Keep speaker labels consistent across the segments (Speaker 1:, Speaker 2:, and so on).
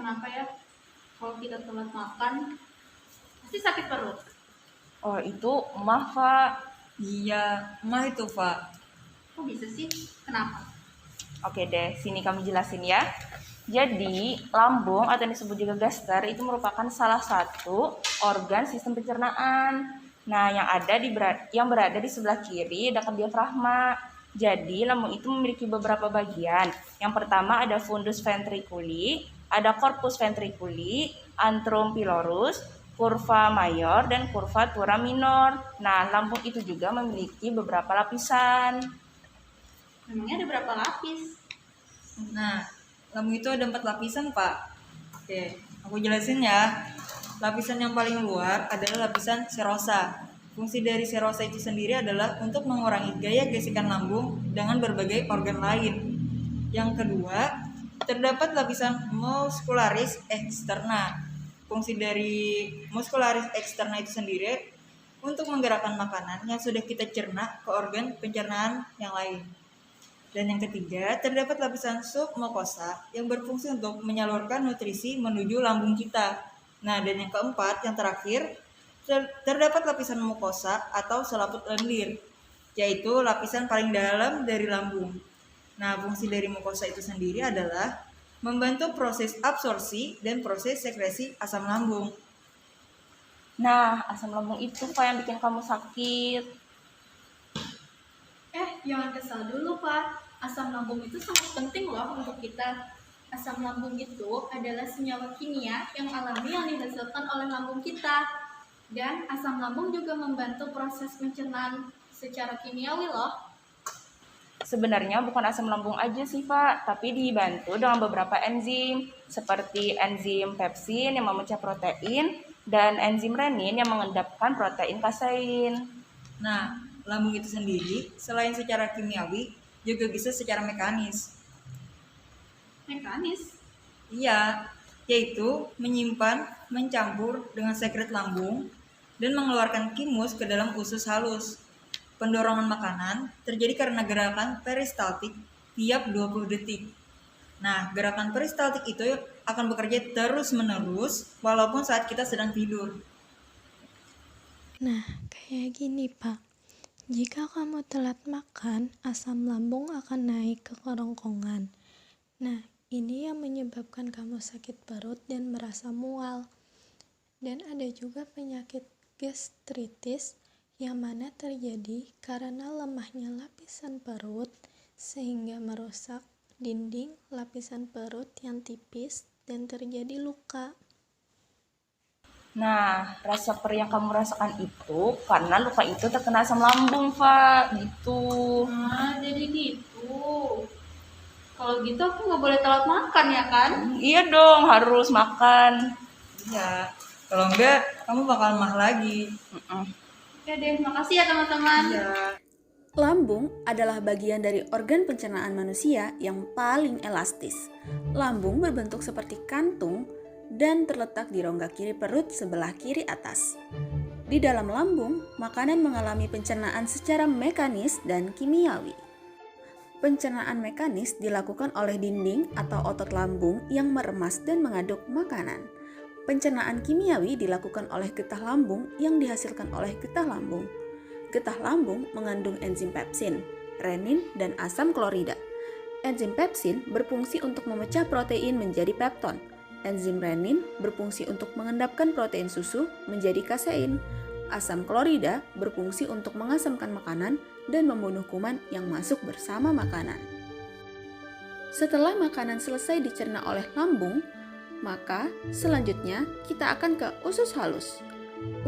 Speaker 1: kenapa ya kalau kita telat makan pasti sakit perut.
Speaker 2: Oh, itu emah, Pak.
Speaker 3: Iya, mah itu, Pak.
Speaker 1: Kok bisa sih? Kenapa?
Speaker 2: Oke deh, sini kami jelasin ya. Jadi, lambung atau yang disebut juga gaster itu merupakan salah satu organ sistem pencernaan. Nah, yang berada di sebelah kiri dekat diafragma. Jadi, lambung itu memiliki beberapa bagian. Yang pertama ada fundus ventriculi, ada corpus ventriculi, antrum pylorus, kurva mayor, dan kurvatura minor. Nah, lambung itu juga memiliki beberapa lapisan.
Speaker 1: Memangnya ada berapa lapis?
Speaker 3: Nah, lambung itu ada 4 lapisan, Pak. Oke, aku jelasin ya. Lapisan yang paling luar adalah lapisan serosa. Fungsi dari serosa itu sendiri adalah untuk mengurangi gaya gesekan lambung dengan berbagai organ lain. Yang kedua, terdapat lapisan muscularis externa. Fungsi dari muscularis externa itu sendiri untuk menggerakkan makanan yang sudah kita cerna ke organ pencernaan yang lain. Dan yang ketiga, terdapat lapisan submukosa yang berfungsi untuk menyalurkan nutrisi menuju lambung kita. Nah, dan yang keempat, yang terakhir, terdapat lapisan mukosa atau selaput lendir, yaitu lapisan paling dalam dari lambung. Nah, fungsi dari mukosa itu sendiri adalah membantu proses absorpsi dan proses sekresi asam lambung.
Speaker 2: Nah, asam lambung itu Pak yang bikin kamu sakit.
Speaker 1: Jangan kesal dulu, Pak. Asam lambung itu sangat penting loh untuk kita. Asam lambung itu adalah senyawa kimia yang alami yang dihasilkan oleh lambung kita. Dan asam lambung juga membantu proses pencernaan secara kimiawi loh.
Speaker 2: Sebenarnya bukan asam lambung aja sih Pak, tapi dibantu dengan beberapa enzim seperti enzim pepsin yang memecah protein dan enzim renin yang mengendapkan protein kasein.
Speaker 3: Nah, lambung itu sendiri selain secara kimiawi juga bisa secara mekanis.
Speaker 1: Mekanis?
Speaker 3: Iya, yaitu menyimpan, mencampur dengan sekret lambung dan mengeluarkan kimus ke dalam usus halus. Pendorongan makanan terjadi karena gerakan peristaltik tiap 20 detik. Nah, gerakan peristaltik itu akan bekerja terus-menerus walaupun saat kita sedang tidur.
Speaker 4: Nah, kayak gini, Pak. Jika kamu telat makan, asam lambung akan naik ke kerongkongan. Nah, ini yang menyebabkan kamu sakit perut dan merasa mual. Dan ada juga penyakit gastritis yang mana terjadi karena lemahnya lapisan perut sehingga merusak dinding lapisan perut yang tipis dan terjadi luka.
Speaker 2: Nah, rasa perih yang kamu rasakan itu karena luka itu terkena asam lambung, Pak. Gitu.
Speaker 1: Nah, jadi gitu. Kalau gitu aku nggak boleh telat makan ya kan?
Speaker 2: Iya dong, harus makan.
Speaker 3: Iya, kalau enggak kamu bakal mah lagi.
Speaker 1: Oke deh, makasih ya teman-teman.
Speaker 3: Iya.
Speaker 5: Lambung adalah bagian dari organ pencernaan manusia yang paling elastis. Lambung berbentuk seperti kantung dan terletak di rongga kiri perut sebelah kiri atas. Di dalam lambung, makanan mengalami pencernaan secara mekanis dan kimiawi. Pencernaan mekanis dilakukan oleh dinding atau otot lambung yang meremas dan mengaduk makanan. Pencernaan kimiawi dilakukan oleh getah lambung yang dihasilkan oleh getah lambung. Getah lambung mengandung enzim pepsin, renin, dan asam klorida. Enzim pepsin berfungsi untuk memecah protein menjadi pepton. Enzim renin berfungsi untuk mengendapkan protein susu menjadi kasein. Asam klorida berfungsi untuk mengasamkan makanan dan membunuh kuman yang masuk bersama makanan. Setelah makanan selesai dicerna oleh lambung, maka selanjutnya kita akan ke usus halus.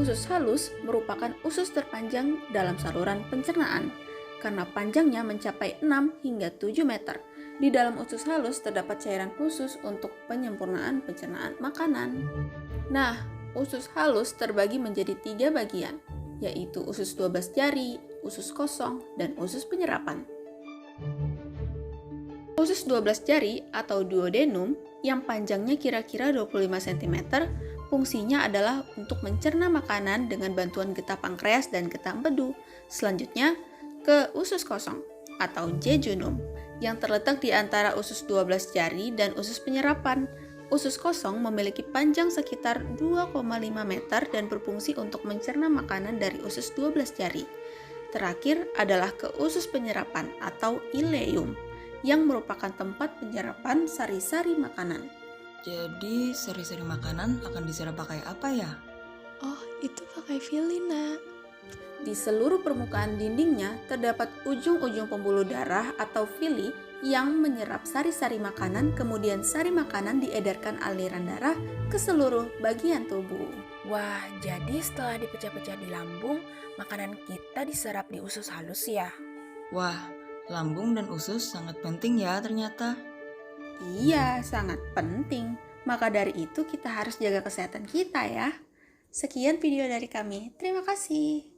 Speaker 5: Usus halus merupakan usus terpanjang dalam saluran pencernaan karena panjangnya mencapai 6 hingga 7 meter. Di dalam usus halus terdapat cairan khusus untuk penyempurnaan pencernaan makanan. Nah, usus halus terbagi menjadi 3 bagian, yaitu usus 12 jari, usus kosong, dan usus penyerapan. Usus 12 jari atau duodenum yang panjangnya kira-kira 25 cm, fungsinya adalah untuk mencerna makanan dengan bantuan getah pankreas dan getah empedu. Selanjutnya, ke usus kosong atau jejunum yang terletak di antara usus 12 jari dan usus penyerapan. Usus kosong memiliki panjang sekitar 2,5 meter dan berfungsi untuk mencerna makanan dari usus 12 jari. Terakhir adalah ke usus penyerapan atau ileum, yang merupakan tempat penyerapan sari-sari makanan.
Speaker 3: Jadi sari-sari makanan akan diserap pakai apa ya?
Speaker 4: Oh, itu pakai villi, Nak.
Speaker 5: Di seluruh permukaan dindingnya terdapat ujung-ujung pembuluh darah atau villi yang menyerap sari-sari makanan, kemudian sari makanan diedarkan aliran darah ke seluruh bagian tubuh.
Speaker 6: Wah, jadi setelah dipecah-pecah di lambung, makanan kita diserap di usus halus ya?
Speaker 3: Wah, lambung dan usus sangat penting ya ternyata.
Speaker 5: Iya, sangat penting. Maka dari itu kita harus jaga kesehatan kita ya. Sekian video dari kami. Terima kasih.